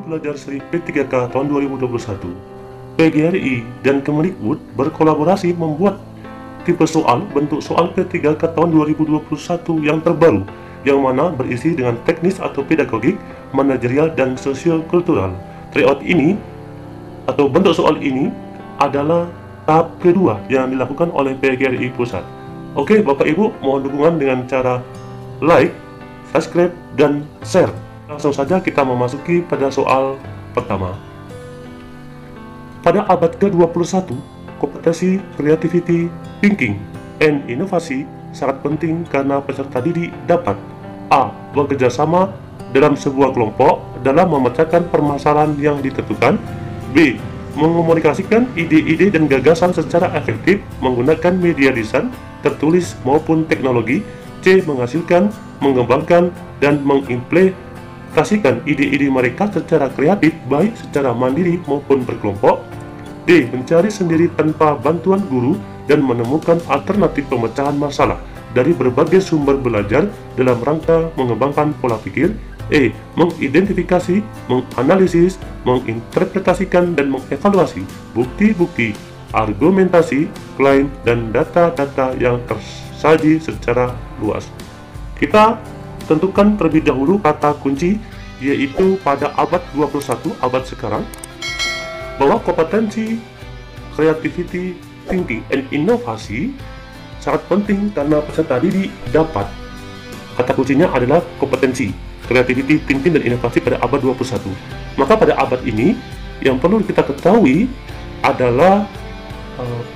Belajar Seri P3K tahun 2021, PGRI dan Kemendikbud berkolaborasi membuat tipe soal bentuk soal P3K tahun 2021 yang terbaru, yang mana berisi dengan teknis atau pedagogik, manajerial, dan sosio-kultural. Tryout ini atau bentuk soal ini adalah tahap kedua yang dilakukan oleh PGRI Pusat. Oke, Bapak Ibu, mohon dukungan dengan cara like, subscribe, dan share. Langsung saja kita memasuki pada soal pertama. Pada abad ke-21, kompetensi creativity, thinking, and inovasi sangat penting karena peserta didik dapat A. Bekerja sama dalam sebuah kelompok dalam memecahkan permasalahan yang ditentukan. B. Mengomunikasikan ide-ide dan gagasan secara efektif menggunakan media lisan, tertulis maupun teknologi. C. Menghasilkan, mengembangkan, dan mengimplementasikan ide-ide mereka secara kreatif baik secara mandiri maupun berkelompok. D. Mencari sendiri tanpa bantuan guru dan menemukan alternatif pemecahan masalah dari berbagai sumber belajar dalam rangka mengembangkan pola pikir. E. Mengidentifikasi, menganalisis, menginterpretasikan, dan mengevaluasi bukti-bukti, argumentasi, klaim, dan data-data yang tersaji secara luas. Kita tentukan terlebih dahulu kata kunci, yaitu pada abad 21, abad sekarang, bahwa kompetensi creativity, thinking, and inovasi sangat penting karena peserta didik dapat. Kata kuncinya adalah kompetensi creativity, thinking, dan inovasi pada abad 21. Maka pada abad ini yang perlu kita ketahui adalah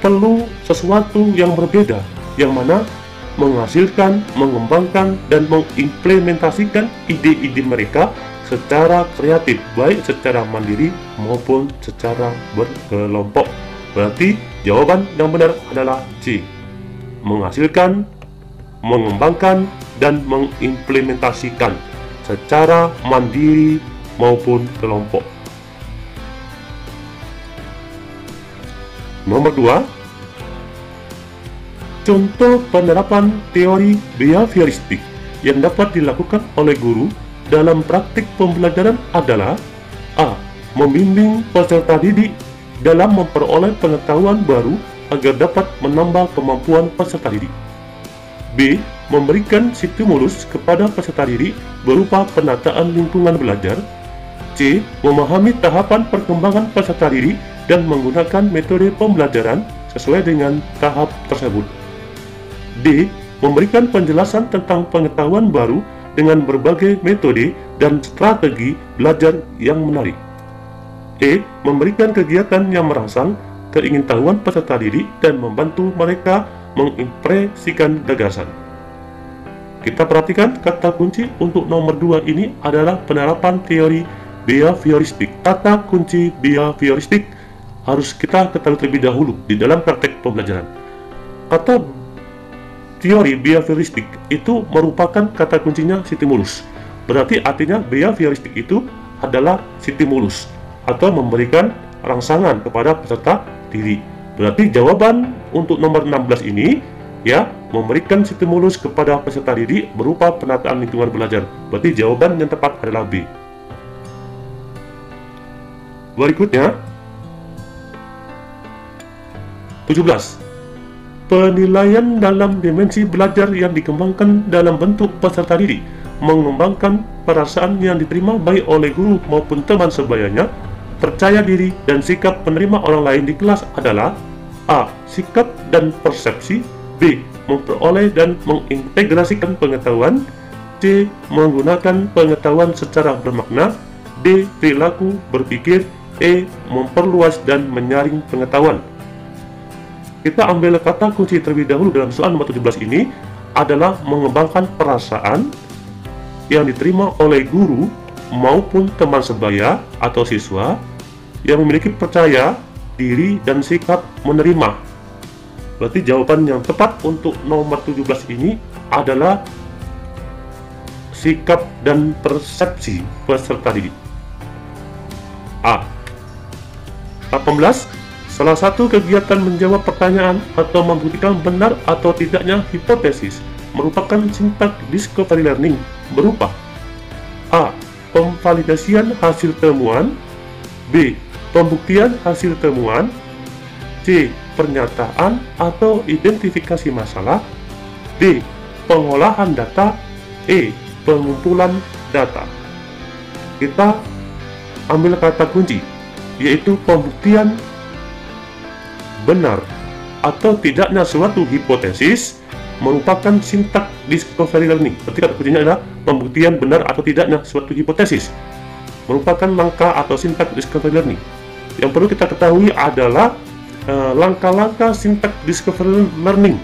perlu sesuatu yang berbeda, yang mana menghasilkan, mengembangkan, dan mengimplementasikan ide-ide mereka secara kreatif, baik secara mandiri maupun secara berkelompok. Berarti jawaban yang benar adalah C. Menghasilkan, mengembangkan, dan mengimplementasikan secara mandiri maupun kelompok. Nomor 2, contoh penerapan teori behavioristik yang dapat dilakukan oleh guru dalam praktik pembelajaran adalah A. Membimbing peserta didik dalam memperoleh pengetahuan baru agar dapat menambah kemampuan peserta didik. B. Memberikan stimulus kepada peserta didik berupa penataan lingkungan belajar. C. Memahami tahapan perkembangan peserta didik dan menggunakan metode pembelajaran sesuai dengan tahap tersebut. D. Memberikan penjelasan tentang pengetahuan baru dengan berbagai metode dan strategi belajar yang menarik. E. Memberikan kegiatan yang merangsang keingintahuan peserta didik dan membantu mereka mengimpresikan gagasan. Kita perhatikan kata kunci untuk nomor 2 ini adalah penerapan teori behavioristik. Kata kunci behavioristik harus kita ketahui terlebih dahulu di dalam praktek pembelajaran. Kata teori behavioristik itu merupakan kata kuncinya stimulus. Berarti artinya behavioristik itu adalah stimulus atau memberikan rangsangan kepada peserta didik. Berarti jawaban untuk nomor 16 ini ya, memberikan stimulus kepada peserta didik berupa penataan lingkungan belajar. Berarti jawaban yang tepat adalah B. Berikutnya 17. Penilaian dalam dimensi belajar yang dikembangkan dalam bentuk peserta didik mengembangkan perasaan yang diterima baik oleh guru maupun teman sebayanya, percaya diri, dan sikap menerima orang lain di kelas adalah A. Sikap dan persepsi. B. Memperoleh dan mengintegrasikan pengetahuan. C. Menggunakan pengetahuan secara bermakna. D. Perilaku berpikir. E. Memperluas dan menyaring pengetahuan. Kita ambil kata kunci terlebih dahulu dalam soal nomor 17 ini adalah mengembangkan perasaan yang diterima oleh guru maupun teman sebaya atau siswa yang memiliki percaya diri dan sikap menerima. Berarti jawaban yang tepat untuk nomor 17 ini adalah sikap dan persepsi peserta didik. A. 18. Salah satu kegiatan menjawab pertanyaan atau membuktikan benar atau tidaknya hipotesis merupakan sintak discovery learning berupa A. Pemvalidasian hasil temuan. B. Pembuktian hasil temuan. C. Pernyataan atau identifikasi masalah. D. Pengolahan data. E. Pengumpulan data. Kita ambil kata kunci, yaitu pembuktian benar atau tidaknya suatu hipotesis merupakan sintak discovery learning. Berarti kata kuncinya adalah pembuktian benar atau tidaknya suatu hipotesis merupakan langkah atau sintak discovery learning. Yang perlu kita ketahui adalah langkah-langkah sintak discovery learning.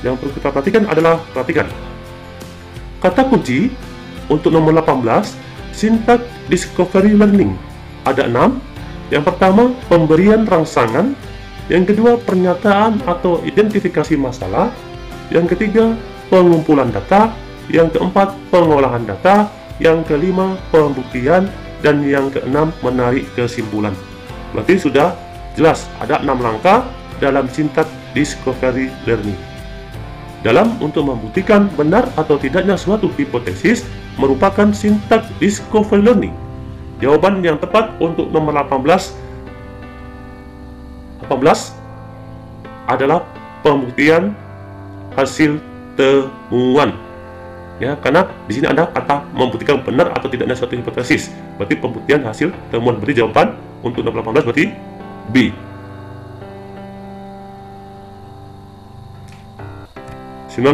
Yang perlu kita perhatikan adalah, perhatikan kata kunci untuk nomor 18, sintak discovery learning. Ada 6. Yang pertama, pemberian rangsangan. Yang kedua, pernyataan atau identifikasi masalah. Yang ketiga, pengumpulan data. Yang keempat, pengolahan data. Yang kelima, pembuktian. Dan yang keenam, menarik kesimpulan. Berarti sudah jelas ada 6 langkah dalam sintak discovery learning. Dalam untuk membuktikan benar atau tidaknya suatu hipotesis merupakan sintak discovery learning. Jawaban yang tepat untuk nomor 18 adalah pembuktian hasil temuan. Ya, karena di sini ada kata membuktikan benar atau tidaknya suatu hipotesis. Berarti pembuktian hasil temuan. Berarti jawaban untuk nomor 18 berarti B. 19.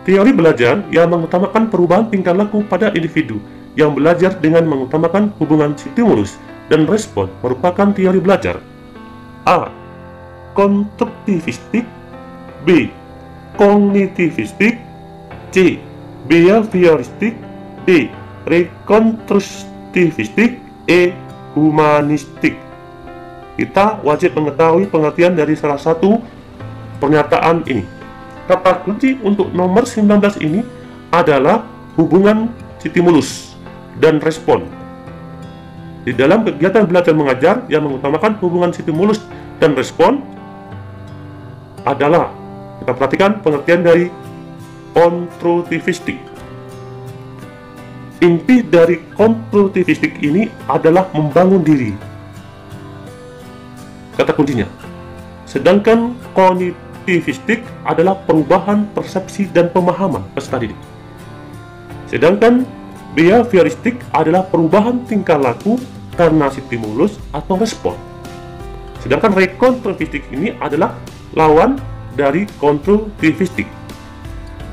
Teori belajar yang mengutamakan perubahan tingkah laku pada individu yang belajar dengan mengutamakan hubungan stimulus dan respon merupakan teori belajar. A. Konstruktivistik. B. Kognitivistik. C. Behavioristik. D. Rekonstruktivistik. E. Humanistik. Kita wajib mengetahui pengertian dari salah satu pernyataan ini. Kata kunci untuk nomor 19 ini adalah hubungan stimulus dan respon. Di dalam kegiatan belajar mengajar yang mengutamakan hubungan stimulus dan respon adalah, kita perhatikan pengertian dari konstruktivistik. Inti dari konstruktivistik ini adalah membangun diri. Kata kuncinya. Sedangkan kognitivistik adalah perubahan persepsi dan pemahaman peserta didik. Sedangkan behavioristik adalah perubahan tingkah laku karena stimulus atau respon. Sedangkan rekonstruktivistik ini adalah lawan dari konstruktivistik.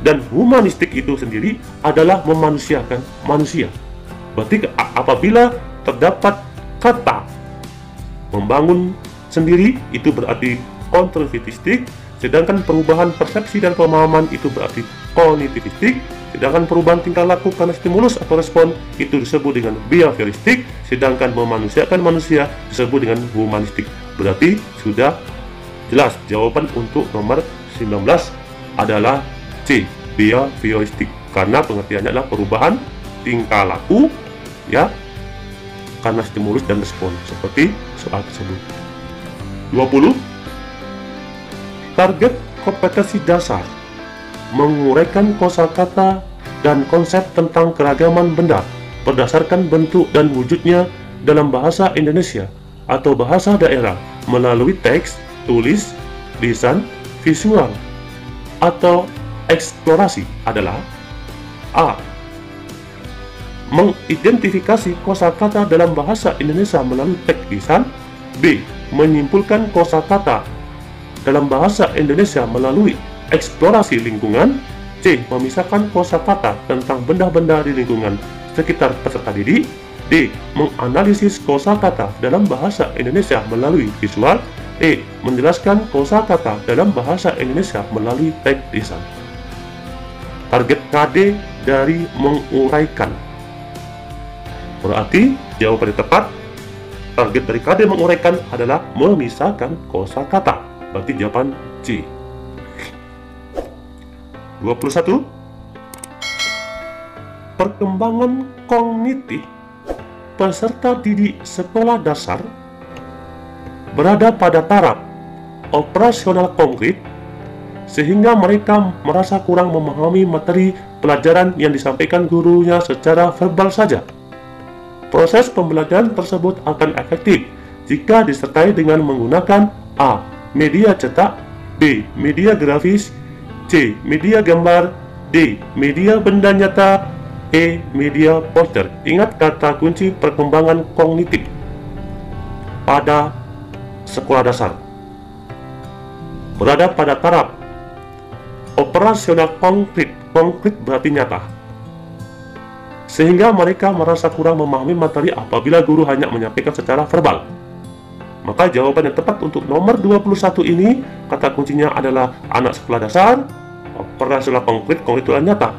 Dan humanistik itu sendiri adalah memanusiakan manusia. Berarti apabila terdapat kata membangun sendiri, itu berarti konstruktivistik. Sedangkan perubahan persepsi dan pemahaman itu berarti kognitivistik. Sedangkan perubahan tingkah laku karena stimulus atau respon itu disebut dengan behavioristik. Sedangkan memanusiakan manusia disebut dengan humanistik. Berarti sudah jelas jawaban untuk nomor 19 adalah C, behavioristik. Karena pengertiannya adalah perubahan tingkah laku ya karena stimulus dan respon, seperti soal tersebut. 20. Target kompetensi dasar menguraikan kosakata dan konsep tentang keragaman benda berdasarkan bentuk dan wujudnya dalam bahasa Indonesia atau bahasa daerah melalui teks, tulis, lisan, visual, atau eksplorasi adalah A. Mengidentifikasi kosakata dalam bahasa Indonesia melalui teks lisan. B. Menyimpulkan kosakata dalam bahasa Indonesia melalui eksplorasi lingkungan. C. Memisahkan kosakata tentang benda-benda di lingkungan sekitar peserta didik. D. Menganalisis kosakata dalam bahasa Indonesia melalui visual. E. Menjelaskan kosakata dalam bahasa Indonesia melalui teks lisan. Target KD dari menguraikan. Berarti jawaban yang tepat, target dari KD menguraikan adalah memisahkan kosakata. Berarti jawaban C. 21. Perkembangan kognitif peserta didik sekolah dasar berada pada taraf operasional konkret sehingga mereka merasa kurang memahami materi pelajaran yang disampaikan gurunya secara verbal saja. Proses pembelajaran tersebut akan efektif jika disertai dengan menggunakan A. Media cetak, B. Media grafis, C. Media gambar, D. Media benda nyata, E. Media poster. Ingat kata kunci perkembangan kognitif pada sekolah dasar. Berada pada taraf operasional konkret. Konkret berarti nyata. Sehingga mereka merasa kurang memahami materi apabila guru hanya menyampaikan secara verbal. Maka jawaban yang tepat untuk nomor 21 ini, kata kuncinya adalah anak sekolah dasar, operasional konkret, konkretual nyata.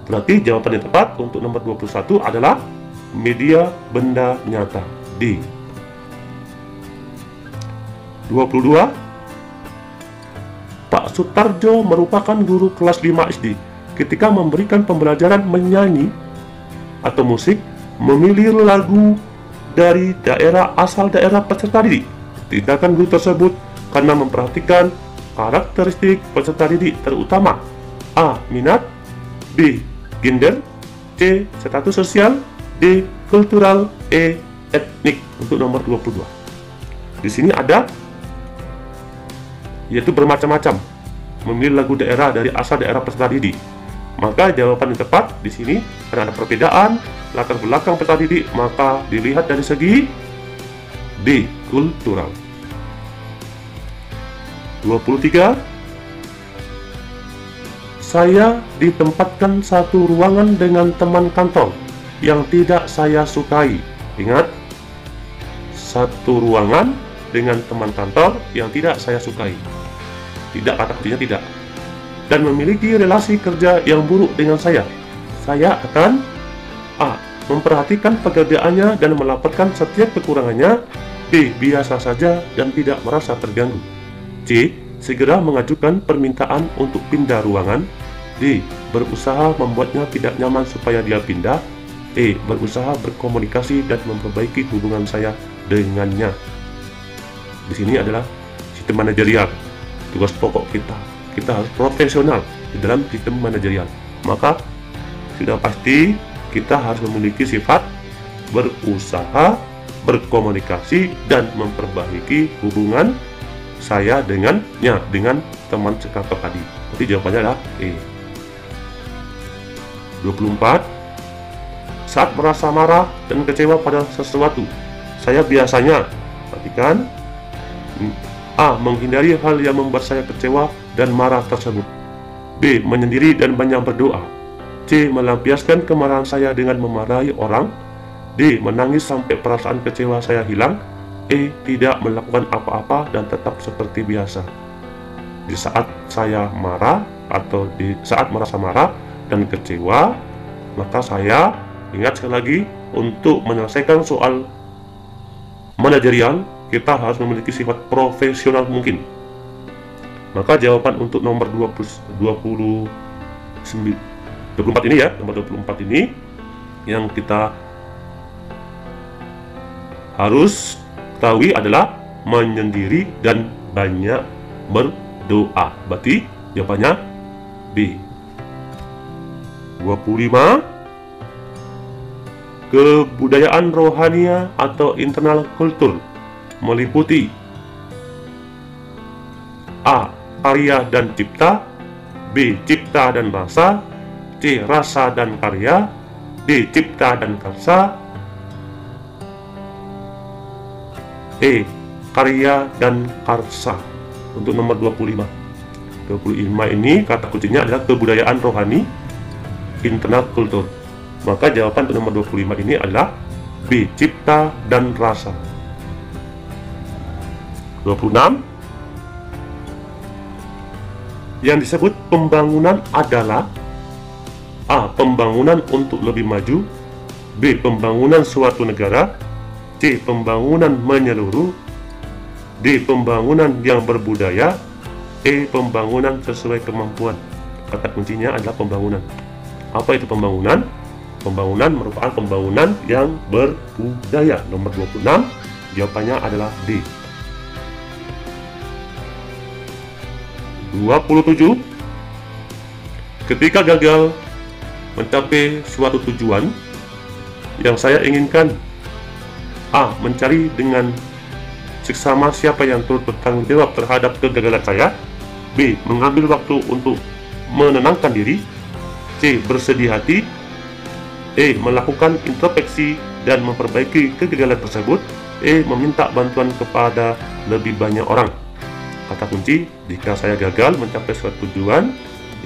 Berarti jawaban yang tepat untuk nomor 21 adalah media benda nyata, D. 22. Pak Sutarjo merupakan guru kelas 5 SD. Ketika memberikan pembelajaran menyanyi atau musik, memilih lagu dari daerah asal daerah peserta didik. Tindakan guru tersebut karena memperhatikan karakteristik peserta didik, terutama A. Minat, B. Gender, C. Status sosial, D. Kultural, E. Etnik. Untuk nomor 22. Di sini ada yaitu bermacam-macam, memilih lagu daerah dari asal daerah peserta didik. Maka jawaban yang tepat di sini karena ada perbedaan latar belakang peserta didik, maka dilihat dari segi D. Kultural. 23. Saya ditempatkan satu ruangan dengan teman kantor yang tidak saya sukai. Ingat, satu ruangan dengan teman kantor yang tidak saya sukai. Tidak, kata kuncinya tidak. Dan memiliki relasi kerja yang buruk dengan saya. Saya akan A. Memperhatikan pekerjaannya dan melaporkan setiap kekurangannya. B. Biasa saja dan tidak merasa terganggu. C. Segera mengajukan permintaan untuk pindah ruangan. D. Berusaha membuatnya tidak nyaman supaya dia pindah. E. Berusaha berkomunikasi dan memperbaiki hubungan saya dengannya. Di sini adalah sistem manajerial. Tugas pokok kita harus profesional di dalam sistem manajerial. Maka sudah pasti kita harus memiliki sifat berusaha, berkomunikasi, dan memperbaiki hubungan saya dengan teman sekantor tadi. Jadi jawabannya adalah E. 24. Saat merasa marah dan kecewa pada sesuatu, saya biasanya, perhatikan, A. Menghindari hal yang membuat saya kecewa dan marah tersebut. B. Menyendiri dan banyak berdoa. C. Melampiaskan kemarahan saya dengan memarahi orang. D. Menangis sampai perasaan kecewa saya hilang. E. Tidak melakukan apa-apa dan tetap seperti biasa. Di saat saya marah atau di saat merasa marah dan kecewa, maka saya ingat sekali lagi, untuk menyelesaikan soal manajerial kita harus memiliki sifat profesional mungkin. Maka jawaban untuk nomor 24 ini ya, nomor 24 ini yang kita harus ketahui adalah menyendiri dan banyak berdoa. Berarti jawabannya B. 25. Kebudayaan rohania atau internal kultur meliputi A. Karya dan cipta, B. Cipta dan rasa, C. Rasa dan karya, D. Cipta dan karsa, E. Karya dan karsa. Untuk nomor 25. 25 ini kata kuncinya adalah kebudayaan rohani, internal kultur. Maka jawaban untuk nomor 25 ini adalah B. Cipta dan rasa. 26. Yang disebut pembangunan adalah A. Pembangunan untuk lebih maju, B. Pembangunan suatu negara, C. Pembangunan menyeluruh, D. Pembangunan yang berbudaya, E. Pembangunan sesuai kemampuan. Kata kuncinya adalah pembangunan. Apa itu pembangunan? Pembangunan merupakan pembangunan yang berbudaya. Nomor 26, jawabannya adalah D. 27. Ketika gagal mencapai suatu tujuan yang saya inginkan, A. Mencari dengan seksama siapa yang turut bertanggung jawab terhadap kegagalan saya. B. Mengambil waktu untuk menenangkan diri. C. Bersedih hati. E. Melakukan introspeksi dan memperbaiki kegagalan tersebut. E. Meminta bantuan kepada lebih banyak orang. Kata kunci jika saya gagal mencapai suatu tujuan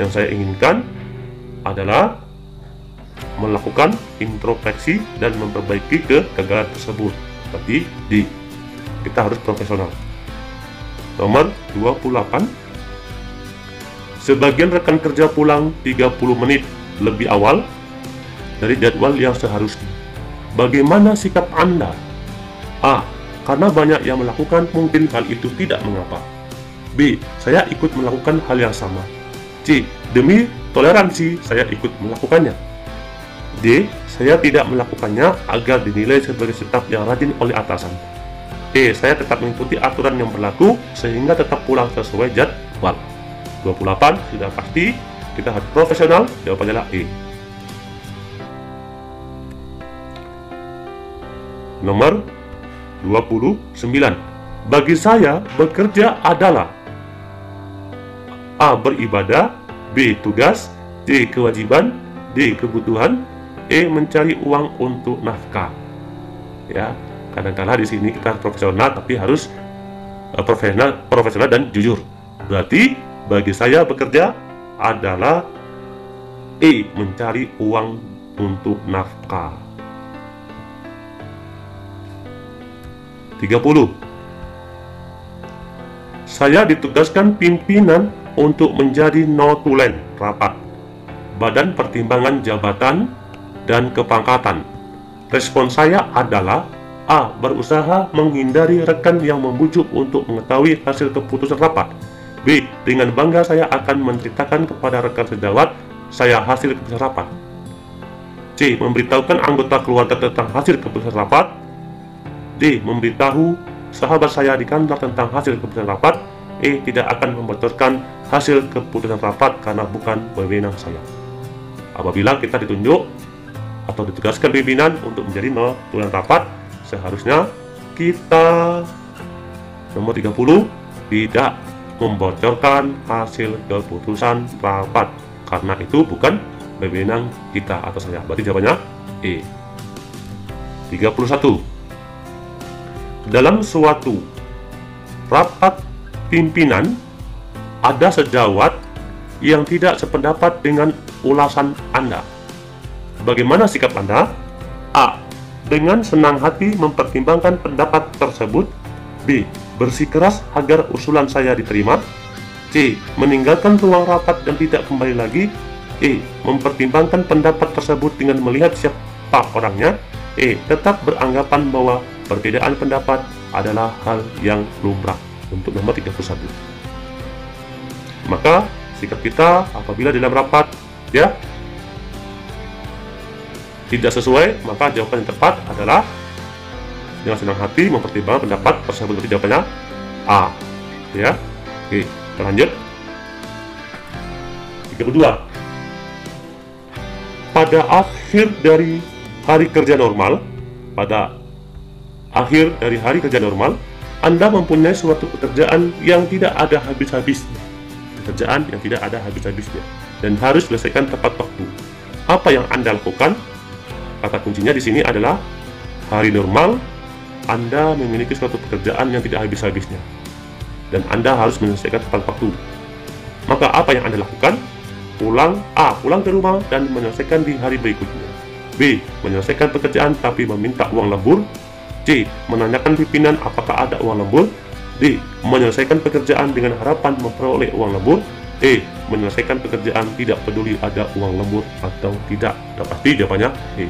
yang saya inginkan adalah melakukan introspeksi dan memperbaiki kegagalan tersebut. Berarti D. Kita harus profesional. Nomor 28. Sebagian rekan kerja pulang 30 menit lebih awal dari jadwal yang seharusnya. Bagaimana sikap Anda? A. Karena banyak yang melakukan, mungkin hal itu tidak mengapa. B. Saya ikut melakukan hal yang sama. C. Demi toleransi, saya ikut melakukannya. D. Saya tidak melakukannya agar dinilai sebagai staf yang rajin oleh atasan. E. Saya tetap mengikuti aturan yang berlaku sehingga tetap pulang sesuai jadwal. 28 sudah pasti, kita harus profesional. Jawabannya adalah E. Nomor 29. Bagi saya, bekerja adalah A. Beribadah. B. Tugas. C. Kewajiban. D. Kebutuhan. E. Mencari uang untuk nafkah. Ya, kadang-kadang di sini kita profesional, tapi harus profesional dan jujur. Berarti bagi saya bekerja adalah E. Mencari uang untuk nafkah. 30. Saya ditugaskan pimpinan untuk menjadi notulen rapat Badan Pertimbangan Jabatan dan Kepangkatan. Respon saya adalah A. Berusaha menghindari rekan yang membujuk untuk mengetahui hasil keputusan rapat. B. Dengan bangga saya akan menceritakan kepada rekan sejawat saya hasil keputusan rapat. C. Memberitahukan anggota keluarga tentang hasil keputusan rapat. D. Memberitahu sahabat saya di kantor tentang hasil keputusan rapat. E. Tidak akan membocorkan hasil keputusan rapat karena bukan wewenang saya. Apabila kita ditunjuk atau ditugaskan pimpinan untuk menjadi notulen rapat, seharusnya kita nomor 30 tidak membocorkan hasil keputusan rapat karena itu bukan wewenang kita atau saya. Berarti jawabannya E. 31. Dalam suatu rapat pimpinan ada sejawat yang tidak sependapat dengan ulasan Anda. Bagaimana sikap Anda? A. Dengan senang hati mempertimbangkan pendapat tersebut. B. Bersikeras agar usulan saya diterima. C. Meninggalkan ruang rapat dan tidak kembali lagi. E. Mempertimbangkan pendapat tersebut dengan melihat siapa orangnya. E. Tetap beranggapan bahwa perbedaan pendapat adalah hal yang lumrah. Untuk nomor 31. Maka sikap kita apabila dalam rapat ya tidak sesuai, maka jawaban yang tepat adalah dengan senang hati mempertimbangkan pendapat tersebut. Berarti jawabannya A. Ya. Oke, kita lanjut. 32. Pada akhir dari hari kerja normal, Anda mempunyai suatu pekerjaan yang tidak ada habis-habisnya. Dan harus selesaikan tepat waktu. Apa yang Anda lakukan? Kata kuncinya di sini adalah hari normal. Anda memiliki suatu pekerjaan yang tidak habis-habisnya dan Anda harus menyelesaikan tepat waktu. Maka apa yang Anda lakukan? Pulang ke rumah dan menyelesaikan di hari berikutnya. B. Menyelesaikan pekerjaan tapi meminta uang lembur. C. Menanyakan pimpinan apakah ada uang lembur. D. Menyelesaikan pekerjaan dengan harapan memperoleh uang lembur. E. Menyelesaikan pekerjaan tidak peduli ada uang lembur atau tidak. Sudah pasti jawabannya E.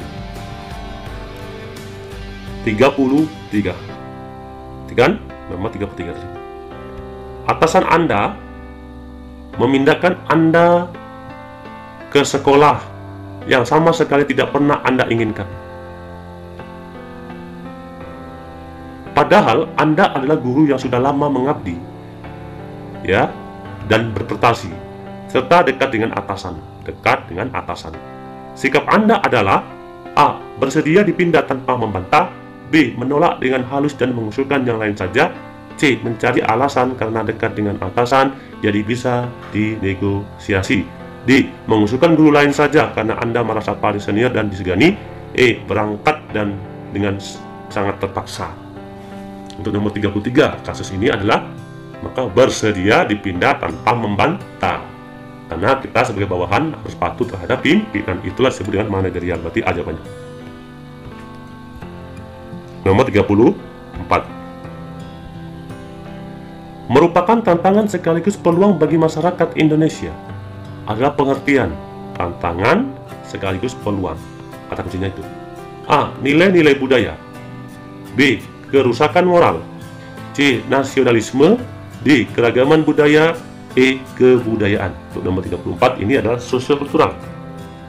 33. Kan? Nomor 33. Atasan Anda memindahkan Anda ke sekolah yang sama sekali tidak pernah Anda inginkan. Padahal Anda adalah guru yang sudah lama mengabdi. Ya. dan berprestasi, serta dekat dengan atasan. Dekat dengan atasan. Sikap Anda adalah A. Bersedia dipindah tanpa membantah. B. Menolak dengan halus dan mengusulkan yang lain saja. C. Mencari alasan karena dekat dengan atasan, jadi bisa dinegosiasi. D. Mengusulkan guru lain saja karena Anda merasa paling senior dan disegani. E. Berangkat dan dengan sangat terpaksa. Untuk nomor 33, kasus ini adalah maka bersedia dipindah tanpa membantah. Karena kita sebagai bawahan harus patuh terhadap pimpinan, itulah disebut dengan manajerial, berarti A jawabannya. Nomor 34. Merupakan tantangan sekaligus peluang bagi masyarakat Indonesia adalah pengertian tantangan sekaligus peluang. Kata kuncinya itu. A. Nilai-nilai budaya. B. Kerusakan moral. C. Nasionalisme. D. Keragaman budaya. E. Kebudayaan. Untuk nomor 34 ini adalah sosial kultural.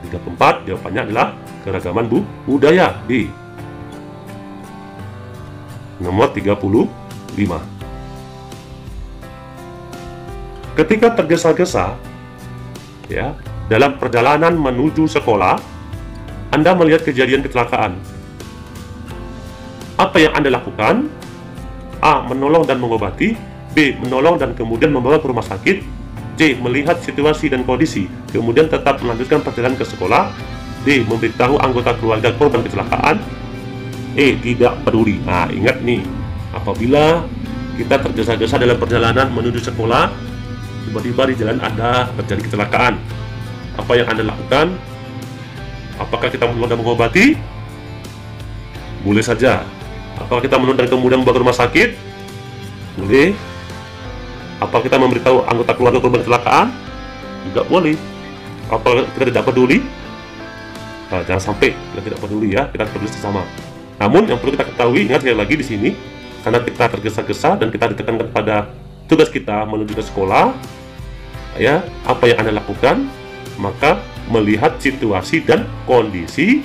34 jawabannya adalah keragaman budaya. D. Nomor 35. Ketika tergesa-gesa ya, dalam perjalanan menuju sekolah, Anda melihat kejadian kecelakaan. Apa yang Anda lakukan? A. Menolong dan mengobati. B. Menolong dan kemudian membawa ke rumah sakit. C. Melihat situasi dan kondisi, kemudian tetap melanjutkan perjalanan ke sekolah. D. Memberitahu anggota keluarga korban kecelakaan. E. Tidak peduli. Nah, ingat nih, apabila kita tergesa-gesa dalam perjalanan menuju sekolah, tiba-tiba di jalan Anda terjadi kecelakaan. Apa yang Anda lakukan? Apakah kita menolong dan mengobati? Boleh saja. Apakah kita menolong dan kemudian membawa ke rumah sakit? Boleh. Apakah kita memberitahu anggota keluarga korban kecelakaan? Juga boleh. Apakah kita tidak peduli? Nah, jangan sampai kita tidak peduli ya, kita peduli sesama. Namun yang perlu kita ketahui, ingat sekali lagi di sini, karena kita tergesa-gesa dan kita ditekankan pada tugas kita menuju ke sekolah, ya, apa yang Anda lakukan? Maka melihat situasi dan kondisi,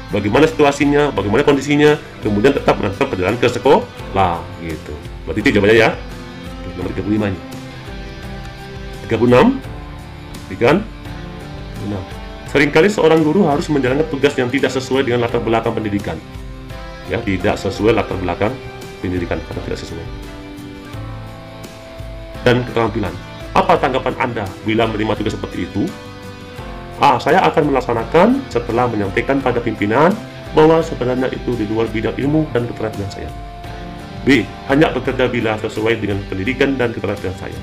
bagaimana situasinya, bagaimana kondisinya, kemudian tetap melanjutkan perjalanan ke sekolah, gitu. Berarti itu jawabannya ya. Nomor 35 ini. 36. Kan? Seringkali seorang guru harus menjalankan tugas yang tidak sesuai dengan latar belakang pendidikan. Ya, tidak sesuai latar belakang pendidikan, karena tidak sesuai. Dan keterampilan. Apa tanggapan Anda bila menerima tugas seperti itu? A. Saya akan melaksanakan setelah menyampaikan pada pimpinan bahwa sebenarnya itu di luar bidang ilmu dan keterampilan saya. B. Hanya bekerja bila sesuai dengan pendidikan dan keterampilan saya.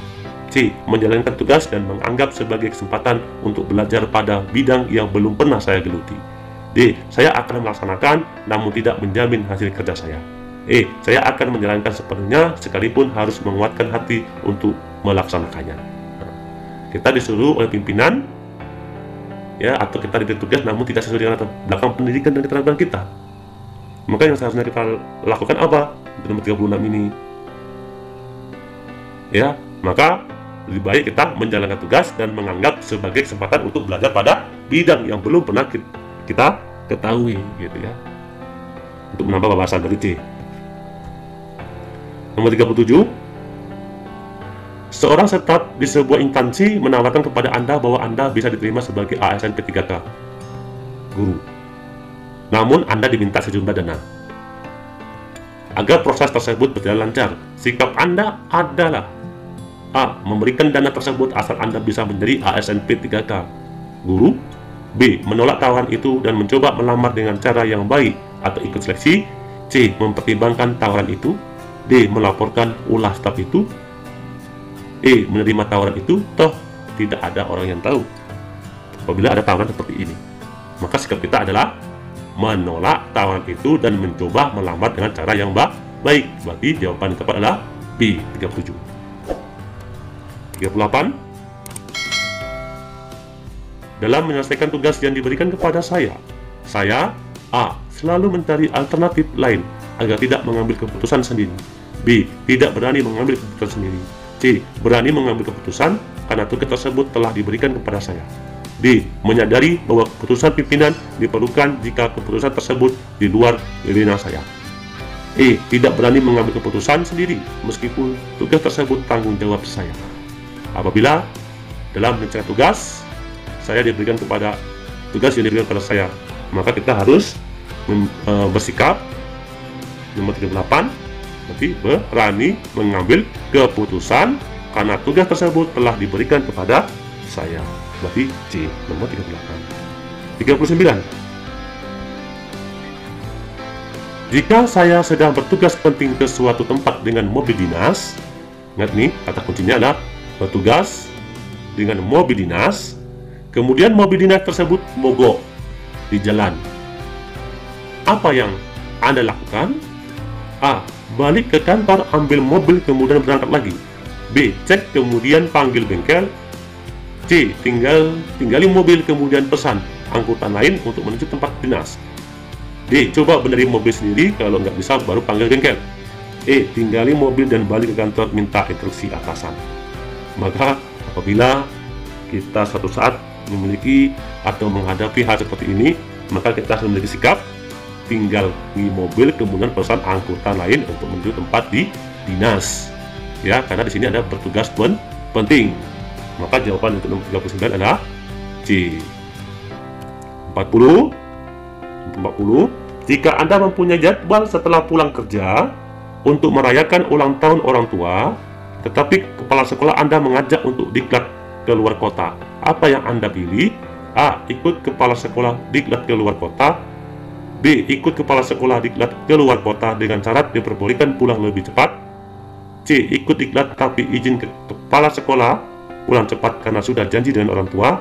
C. Menjalankan tugas dan menganggap sebagai kesempatan untuk belajar pada bidang yang belum pernah saya geluti. D. Saya akan melaksanakan namun tidak menjamin hasil kerja saya. E. Saya akan menjalankan sepenuhnya sekalipun harus menguatkan hati untuk melaksanakannya. Nah, kita disuruh oleh pimpinan, ya, atau kita diberi tugas namun tidak sesuai dengan latar belakang pendidikan dan keterampilan kita. Maka yang seharusnya kita lakukan apa? Di nomor 36 ini. Ya, maka lebih baik kita menjalankan tugas dan menganggap sebagai kesempatan untuk belajar pada bidang yang belum pernah kita ketahui, gitu ya. Untuk menambah wawasan dari C. Nomor 37. Seorang staf di sebuah instansi menawarkan kepada Anda bahwa Anda bisa diterima sebagai ASN P3K guru. Namun Anda diminta sejumlah dana. Agar proses tersebut berjalan lancar, sikap Anda adalah A. Memberikan dana tersebut asal Anda bisa menjadi ASN P3K guru. B. Menolak tawaran itu dan mencoba melamar dengan cara yang baik atau ikut seleksi. C. Mempertimbangkan tawaran itu. D. Melaporkan ulah staf itu. E. Menerima tawaran itu, toh tidak ada orang yang tahu. Apabila ada tawaran seperti ini, maka sikap kita adalah menolak tawaran itu dan mencoba melamar dengan cara yang baik. Berarti jawaban yang tepat adalah B. 37. 38. Dalam menyelesaikan tugas yang diberikan kepada saya A. Selalu mencari alternatif lain agar tidak mengambil keputusan sendiri. B. Tidak berani mengambil keputusan sendiri. C. Berani mengambil keputusan karena tugas tersebut telah diberikan kepada saya. D. Menyadari bahwa keputusan pimpinan diperlukan jika keputusan tersebut di luar wewenang saya. E. Tidak berani mengambil keputusan sendiri meskipun tugas tersebut tanggung jawab saya. apabila dalam mencari tugas saya diberikan kepada tugas yang diberikan kepada saya, maka kita harus bersikap nomor 38, berarti berani mengambil keputusan karena tugas tersebut telah diberikan kepada saya, berarti C, nomor 38. 39. Jika saya sedang bertugas penting ke suatu tempat dengan mobil dinas, ingat nih, kata kuncinya adalah bertugas dengan mobil dinas, kemudian mobil dinas tersebut mogok di jalan. Apa yang Anda lakukan? A. Balik ke kantor, ambil mobil, kemudian berangkat lagi. B. Cek, kemudian panggil bengkel. C. Tinggali mobil, kemudian pesan angkutan lain untuk menuju tempat dinas. D. Coba benerin mobil sendiri, kalau nggak bisa baru panggil bengkel. E. Tinggali mobil dan balik ke kantor, minta instruksi atasan. Maka apabila kita suatu saat memiliki atau menghadapi hal seperti ini, maka kita harus memiliki sikap tinggal di mobil, kemudian pesan angkutan lain untuk menuju tempat di dinas. Ya, karena di sini ada bertugas penting. Maka jawaban untuk nomor 39 adalah C. 40. Jika Anda mempunyai jadwal setelah pulang kerja untuk merayakan ulang tahun orang tua, tetapi kepala sekolah Anda mengajak untuk diklat ke luar kota, apa yang Anda pilih? A. Ikut kepala sekolah diklat ke luar kota. B. Ikut kepala sekolah diklat ke luar kota dengan syarat diperbolehkan pulang lebih cepat. C. Ikut diklat tapi izin ke kepala sekolah pulang cepat karena sudah janji dengan orang tua.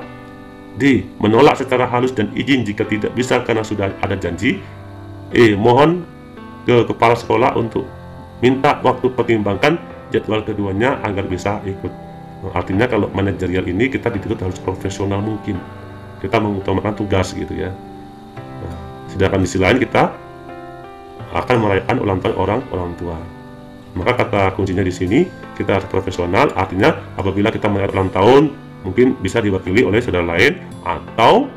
D. Menolak secara halus dan izin jika tidak bisa karena sudah ada janji. E. Mohon ke kepala sekolah untuk minta waktu pertimbangkan jadwal keduanya agar bisa ikut. Artinya kalau manajerial ini kita dituntut harus profesional mungkin. Kita mengutamakan tugas gitu ya. Nah, sedangkan di sisi lain kita akan merayakan ulang tahun orang tua. Maka kata kuncinya di sini kita harus profesional. Artinya apabila kita merayakan ulang tahun mungkin bisa diwakili oleh saudara lain atau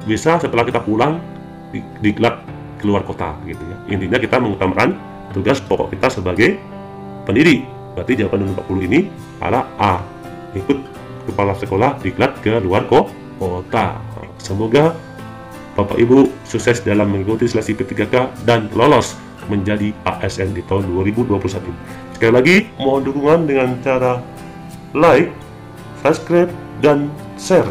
bisa setelah kita pulang diklat keluar kota gitu ya. Intinya kita mengutamakan tugas pokok kita sebagai pendidik. Berarti jawaban nomor 40 ini adalah A. Ikut kepala sekolah diklat ke luar kota. Semoga Bapak Ibu sukses dalam mengikuti seleksi P3K dan lolos menjadi ASN di tahun 2021. Sekali lagi mohon dukungan dengan cara like, subscribe, dan share.